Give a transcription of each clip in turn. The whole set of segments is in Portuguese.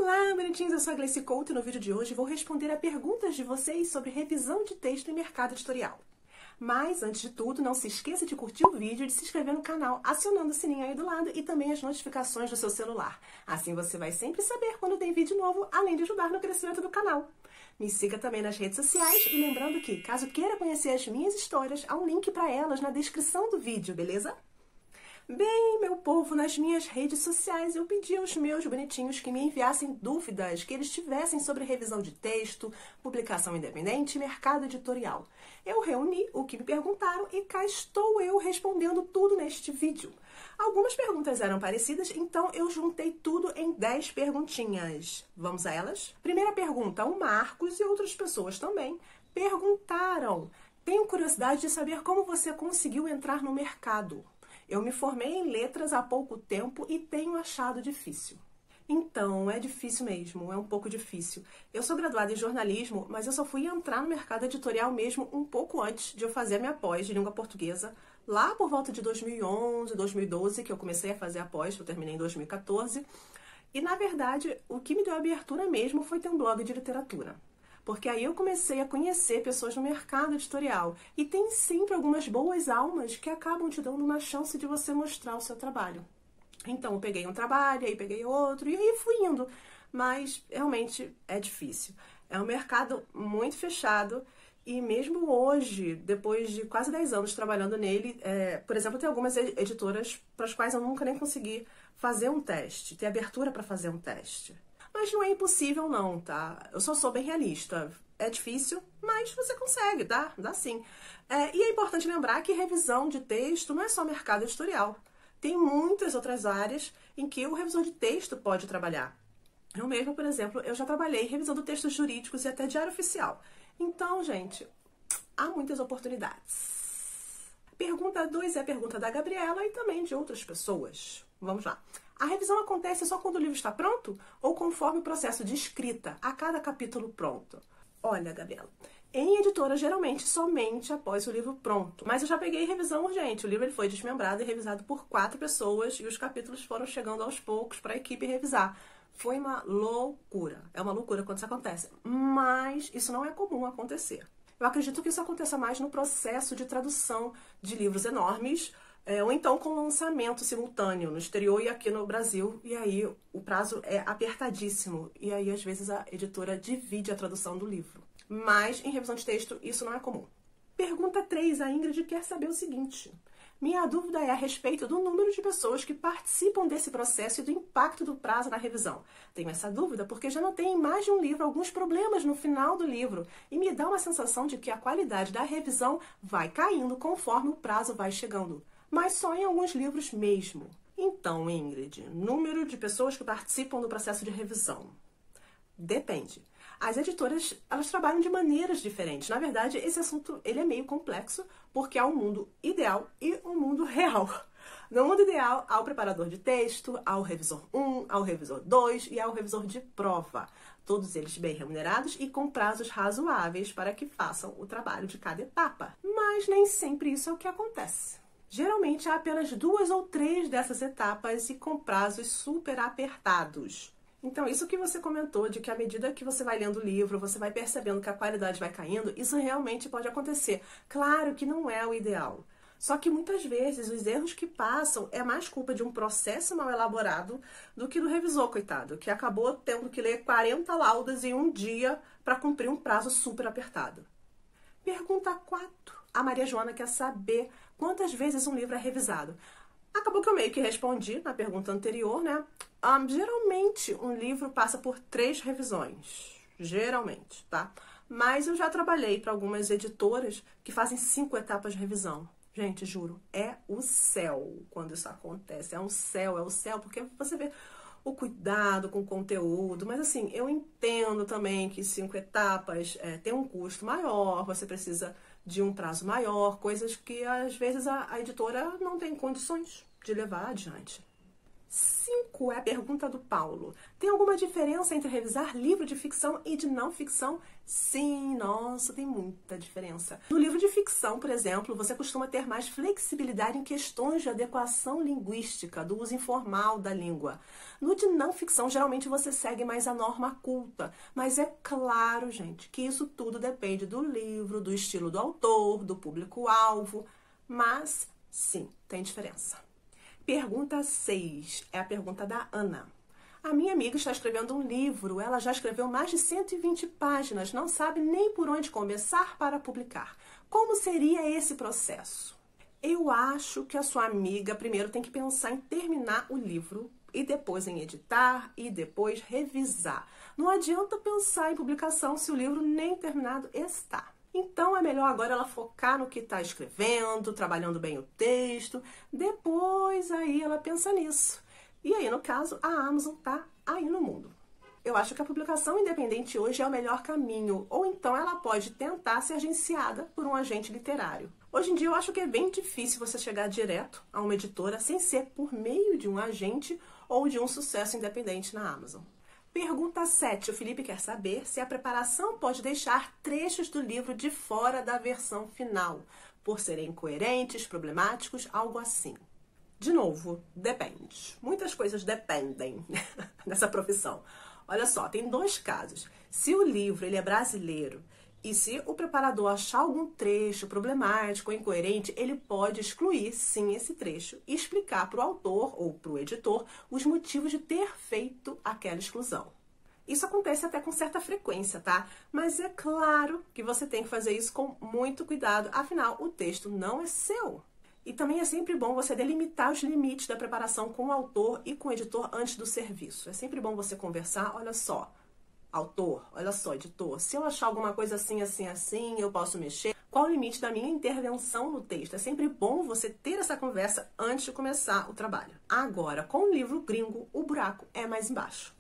Olá, bonitinhos! Eu sou a Gleice Couto e no vídeo de hoje vou responder a perguntas de vocês sobre revisão de texto em mercado editorial. Mas, antes de tudo, não se esqueça de curtir o vídeo e de se inscrever no canal, acionando o sininho aí do lado e também as notificações do seu celular. Assim você vai sempre saber quando tem vídeo novo, além de ajudar no crescimento do canal. Me siga também nas redes sociais e lembrando que, caso queira conhecer as minhas histórias, há um link para elas na descrição do vídeo, beleza? Bem, meu povo, nas minhas redes sociais eu pedi aos meus bonitinhos que me enviassem dúvidas que eles tivessem sobre revisão de texto, publicação independente e mercado editorial. Eu reuni o que me perguntaram e cá estou eu respondendo tudo neste vídeo. Algumas perguntas eram parecidas, então eu juntei tudo em 10 perguntinhas. Vamos a elas? Primeira pergunta, o Marcos e outras pessoas também perguntaram: tenho curiosidade de saber como você conseguiu entrar no mercado. Eu me formei em letras há pouco tempo e tenho achado difícil. Então, é difícil mesmo, é um pouco difícil. Eu sou graduada em jornalismo, mas eu só fui entrar no mercado editorial mesmo um pouco antes de eu fazer a minha pós de língua portuguesa, lá por volta de 2011, 2012, que eu comecei a fazer a pós, eu terminei em 2014. E, na verdade, o que me deu abertura mesmo foi ter um blog de literatura. Porque aí eu comecei a conhecer pessoas no mercado editorial. E tem sempre algumas boas almas que acabam te dando uma chance de você mostrar o seu trabalho. Então eu peguei um trabalho, aí peguei outro, e aí fui indo. Mas realmente é difícil. É um mercado muito fechado. E mesmo hoje, depois de quase 10 anos trabalhando nele, por exemplo, tem algumas editoras para as quais eu nunca nem consegui fazer um teste, ter abertura para fazer um teste. Mas não é impossível não, tá? Eu só sou bem realista. É difícil, mas você consegue, dá sim. E é importante lembrar que revisão de texto não é só mercado editorial. Tem muitas outras áreas em que o revisor de texto pode trabalhar. Eu mesma, por exemplo, eu já trabalhei revisando textos jurídicos e até diário oficial. Então, gente, há muitas oportunidades. Pergunta 2 é a pergunta da Gabriela e também de outras pessoas. Vamos lá. A revisão acontece só quando o livro está pronto ou conforme o processo de escrita, a cada capítulo pronto? Olha, Gabriela, em editora, geralmente, somente após o livro pronto. Mas eu já peguei revisão urgente. O livro ele foi desmembrado e revisado por 4 pessoas e os capítulos foram chegando aos poucos para a equipe revisar. Foi uma loucura. É uma loucura quando isso acontece. Mas isso não é comum acontecer. Eu acredito que isso aconteça mais no processo de tradução de livros enormes, ou então com lançamento simultâneo no exterior e aqui no Brasil, e aí o prazo é apertadíssimo, e aí às vezes a editora divide a tradução do livro. Mas em revisão de texto isso não é comum. Pergunta 3, a Ingrid quer saber o seguinte: minha dúvida é a respeito do número de pessoas que participam desse processo e do impacto do prazo na revisão. Tenho essa dúvida porque já notei em mais de um livro alguns problemas no final do livro e me dá uma sensação de que a qualidade da revisão vai caindo conforme o prazo vai chegando. Mas só em alguns livros mesmo. Então, Ingrid, número de pessoas que participam do processo de revisão. Depende. As editoras, elas trabalham de maneiras diferentes. Na verdade, esse assunto ele é meio complexo, porque há um mundo ideal e um mundo real. No mundo ideal, há o preparador de texto, há o revisor 1, há o revisor 2 e há o revisor de prova. Todos eles bem remunerados e com prazos razoáveis para que façam o trabalho de cada etapa. Mas nem sempre isso é o que acontece. Geralmente há apenas 2 ou 3 dessas etapas e com prazos super apertados. Então, isso que você comentou, de que à medida que você vai lendo o livro, você vai percebendo que a qualidade vai caindo, isso realmente pode acontecer. Claro que não é o ideal. Só que muitas vezes os erros que passam é mais culpa de um processo mal elaborado do que do revisor, coitado, que acabou tendo que ler 40 laudas em um dia para cumprir um prazo super apertado. Pergunta 4. A Maria Joana quer saber quantas vezes um livro é revisado. Acabou que eu meio que respondi na pergunta anterior, né? Geralmente, um livro passa por 3 revisões. Geralmente, tá? Mas eu já trabalhei para algumas editoras que fazem 5 etapas de revisão. Gente, juro, é o céu quando isso acontece. É o céu, porque você vê o cuidado com o conteúdo. Mas assim, eu entendo também que 5 etapas tem um custo maior, você precisa de um prazo maior, coisas que às vezes a editora não tem condições de levar adiante. 5 é a pergunta do Paulo. Tem alguma diferença entre revisar livro de ficção e de não ficção? Sim, nossa, tem muita diferença. No livro de ficção, por exemplo, você costuma ter mais flexibilidade em questões de adequação linguística, do uso informal da língua. No de não ficção, geralmente você segue mais a norma culta. Mas é claro, gente, que isso tudo depende do livro, do estilo do autor, do público-alvo. Mas, sim, tem diferença. Pergunta 6 é a pergunta da Ana. A minha amiga está escrevendo um livro, ela já escreveu mais de 120 páginas, não sabe nem por onde começar para publicar. Como seria esse processo? Eu acho que a sua amiga primeiro tem que pensar em terminar o livro e depois em editar e depois revisar. Não adianta pensar em publicação se o livro nem terminado está. Então, é melhor agora ela focar no que está escrevendo, trabalhando bem o texto. Depois, aí, ela pensa nisso. E aí, no caso, a Amazon está aí no mundo. Eu acho que a publicação independente hoje é o melhor caminho. Ou então, ela pode tentar ser agenciada por um agente literário. Hoje em dia, eu acho que é bem difícil você chegar direto a uma editora sem ser por meio de um agente ou de um sucesso independente na Amazon. Pergunta 7. O Felipe quer saber se a preparação pode deixar trechos do livro de fora da versão final, por serem incoerentes, problemáticos, algo assim. De novo, depende. Muitas coisas dependem nessa profissão. Olha só, tem 2 casos. Se o livro ele é brasileiro e se o preparador achar algum trecho problemático ou incoerente, ele pode excluir, sim, esse trecho e explicar para o autor ou para o editor os motivos de ter feito aquela exclusão. Isso acontece até com certa frequência, tá? Mas é claro que você tem que fazer isso com muito cuidado, afinal, o texto não é seu. E também é sempre bom você delimitar os limites da preparação com o autor e com o editor antes do serviço. É sempre bom você conversar, olha só, autor, olha só, editor, se eu achar alguma coisa assim, assim, assim, eu posso mexer. Qual o limite da minha intervenção no texto? É sempre bom você ter essa conversa antes de começar o trabalho. Agora, com o livro gringo, o buraco é mais embaixo.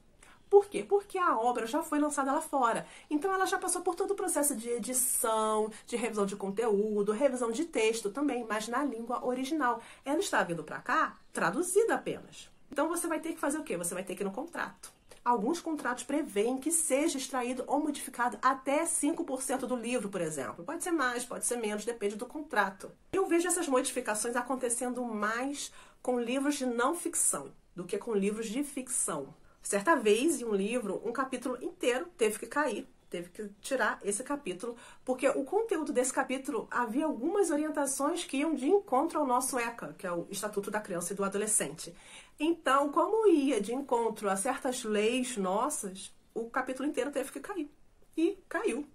Por quê? Porque a obra já foi lançada lá fora. Então, ela já passou por todo o processo de edição, de revisão de conteúdo, revisão de texto também, mas na língua original. Ela está vindo para cá traduzida apenas. Então, você vai ter que fazer o quê? Você vai ter que ir no contrato. Alguns contratos prevêem que seja extraído ou modificado até 5% do livro, por exemplo. Pode ser mais, pode ser menos, depende do contrato. Eu vejo essas modificações acontecendo mais com livros de não ficção do que com livros de ficção. Certa vez, em um livro, um capítulo inteiro teve que cair, teve que tirar esse capítulo, porque o conteúdo desse capítulo havia algumas orientações que iam de encontro ao nosso ECA, que é o Estatuto da Criança e do Adolescente. Então, como ia de encontro a certas leis nossas, o capítulo inteiro teve que cair. E caiu.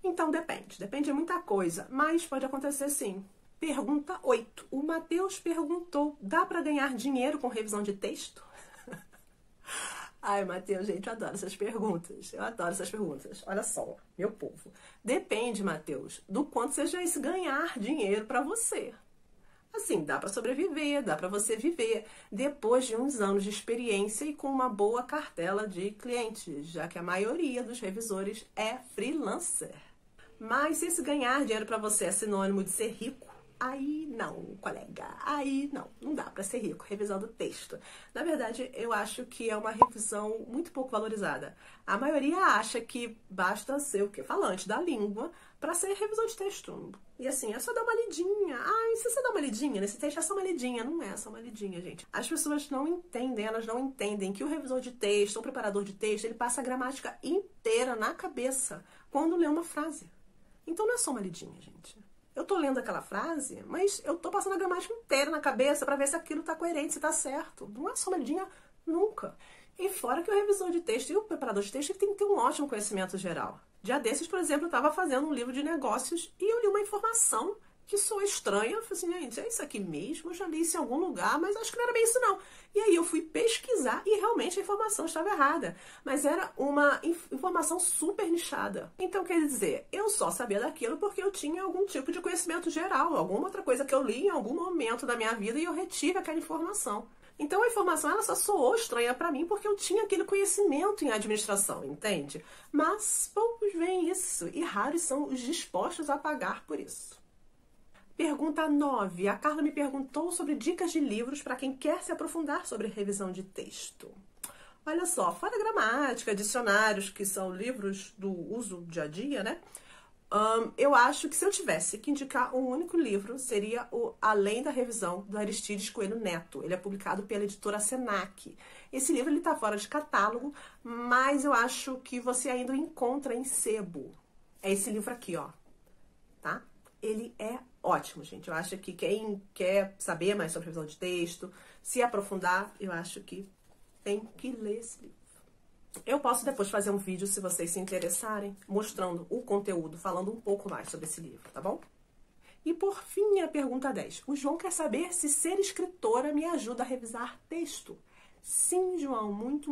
Então, depende de muita coisa, mas pode acontecer sim. Pergunta 8. O Matheus perguntou, dá para ganhar dinheiro com revisão de texto? Ai, Matheus, gente, eu adoro essas perguntas. Eu adoro essas perguntas. Olha só, meu povo. Depende, Matheus, do quanto seja esse ganhar dinheiro para você. Assim, dá para sobreviver, dá para você viver depois de uns anos de experiência e com uma boa cartela de clientes, já que a maioria dos revisores é freelancer. Mas se esse ganhar dinheiro para você é sinônimo de ser rico, aí não, colega, aí não dá para ser rico revisando texto. Na verdade, eu acho que é uma revisão muito pouco valorizada. A maioria acha que basta ser o quê? Falante da língua para ser revisão de texto. E assim, é só dar uma lidinha. Ai, se você dá uma lidinha nesse texto, é só uma lidinha. Não é só uma lidinha, gente. As pessoas não entendem, elas não entendem que o revisor de texto, o preparador de texto, ele passa a gramática inteira na cabeça quando lê uma frase. Então não é só uma lidinha, gente. Eu tô lendo aquela frase, mas eu tô passando a gramática inteira na cabeça pra ver se aquilo tá coerente, se tá certo. Não é só uma lidinha nunca. E fora que o revisor de texto e o preparador de texto tem que ter um ótimo conhecimento geral. Dia desses, por exemplo, eu tava fazendo um livro de negócios e eu li uma informação que soou estranha. Eu falei assim, gente, é isso aqui mesmo? Eu já li isso em algum lugar, mas acho que não era bem isso não. E aí eu fui pesquisar e realmente a informação estava errada. Mas era uma informação super nichada. Então, quer dizer, eu só sabia daquilo porque eu tinha algum tipo de conhecimento geral, alguma outra coisa que eu li em algum momento da minha vida e eu retive aquela informação. Então a informação ela só soou estranha para mim porque eu tinha aquele conhecimento em administração, entende? Mas poucos veem isso e raros são os dispostos a pagar por isso. Pergunta 9. A Carla me perguntou sobre dicas de livros para quem quer se aprofundar sobre revisão de texto. Olha só, fora gramática, dicionários, que são livros do uso dia a dia, né? Eu acho que se eu tivesse que indicar um único livro, seria o Além da Revisão, do Aristides Coelho Neto. Ele é publicado pela editora Senac. Esse livro está fora de catálogo, mas eu acho que você ainda o encontra em sebo. É esse livro aqui, ó. Tá? Ele é ótimo, gente. Eu acho que quem quer saber mais sobre revisão de texto, se aprofundar, eu acho que tem que ler esse livro. Eu posso depois fazer um vídeo, se vocês se interessarem, mostrando o conteúdo, falando um pouco mais sobre esse livro, tá bom? E por fim, a pergunta 10. O João quer saber se ser escritora me ajuda a revisar texto. Sim, João, muito.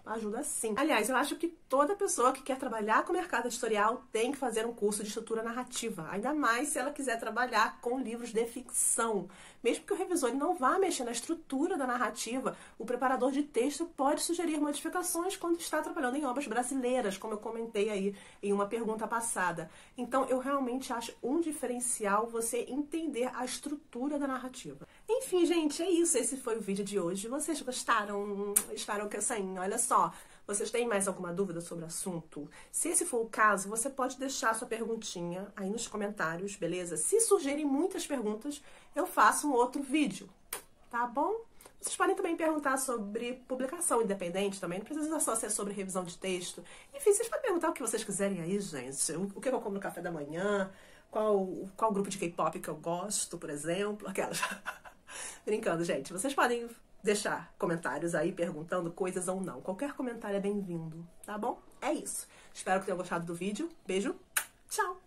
Ajuda sim. Aliás, eu acho que toda pessoa que quer trabalhar com o mercado editorial tem que fazer um curso de estrutura narrativa. Ainda mais se ela quiser trabalhar com livros de ficção. Mesmo que o revisor não vá mexer na estrutura da narrativa, o preparador de texto pode sugerir modificações quando está trabalhando em obras brasileiras, como eu comentei aí em uma pergunta passada. Então, eu realmente acho um diferencial você entender a estrutura da narrativa. Enfim, gente, é isso. Esse foi o vídeo de hoje. Vocês gostaram? Espero que assim, olha só. Vocês têm mais alguma dúvida sobre o assunto? Se esse for o caso, você pode deixar sua perguntinha aí nos comentários, beleza? Se surgirem muitas perguntas, eu faço um outro vídeo, tá bom? Vocês podem também perguntar sobre publicação independente também, não precisa só ser sobre revisão de texto. Enfim, vocês podem perguntar o que vocês quiserem aí, gente. O que eu como no café da manhã, qual grupo de K-pop que eu gosto, por exemplo, aquelas... Brincando, gente. Vocês podem deixar comentários aí perguntando coisas ou não. Qualquer comentário é bem-vindo, tá bom? É isso. Espero que tenham gostado do vídeo. Beijo. Tchau.